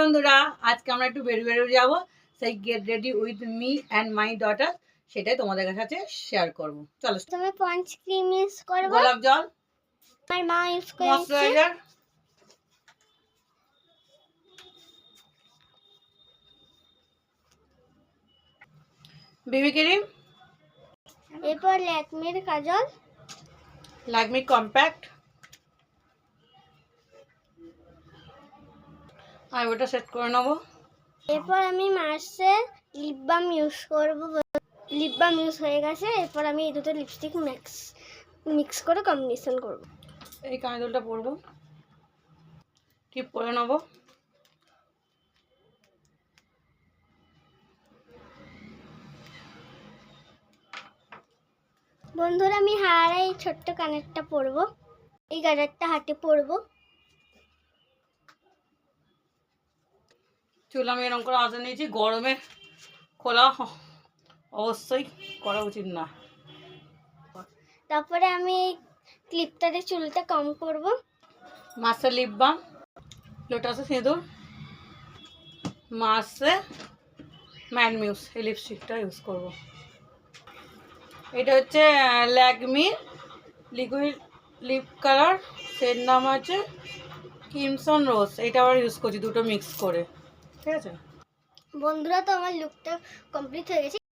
বন্ধুরা, আজকে আমরা একটু বেরিয়ে যাবো, সেই get ready with me and my daughter, সেটাই তোমাদের কাছে শেয়ার করব। চলো, তুমি পঞ্চ ক্রিম ইউজ করবে, গোলাপ জল, আর মা ইউজ করে ময়শ্চারাইজার, বেবি ক্রিম, এরপর ল্যাকমির কাজল, ল্যাকমি কম্প্যাক্ট, আর ওটা সেট করে নেবো। এরপর আমি মার্সের লিপ বাম ইউজ করব। লিপ বাম ইউজ হয়ে গেছে, এরপর আমি এই দুটো লিপস্টিক মিক্স করে কম্বিনেশন করব। এই কাজলটা পরবো, টিপ পরে নেবো। বন্ধুরা, আমি হারে এই ছোট্ট কানেরটা পরব, এই গাজরটা হাতে পরব। চুল আমি এরকম করে আঁচড়ে নিয়েছি, গরমে খোলা অবশ্যই করা উচিত না। তারপরে আমি ক্লিপটাতে চুলটা কম করব। মাসে লিপ বাম, লোটাসে সিঁদুর, মাসে ম্যাট মিউস, এই লিপস্টিকটা ইউজ করব। এটা হচ্ছে ল্যাকমি লিকুইড লিপ কালার, এর নাম আছে ক্রিমসন রোজ। এটা আবার ইউজ করছি দুটো মিক্স করে, ঠিক আছে। বন্ধুরা, তো আমার লুকটা কমপ্লিট হয়ে গেছে।